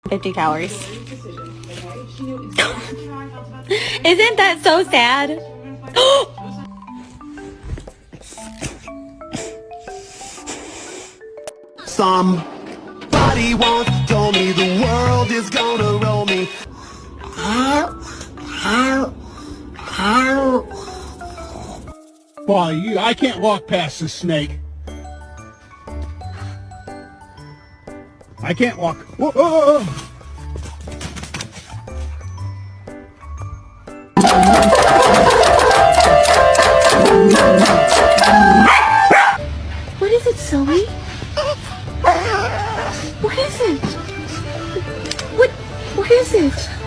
50 calories. Isn't that so sad? Somebody once told me the world is gonna roll me. Well, I can't walk past this snake. I can't walk. Whoa, whoa, whoa. What is it, Zoe? What is it? What is it?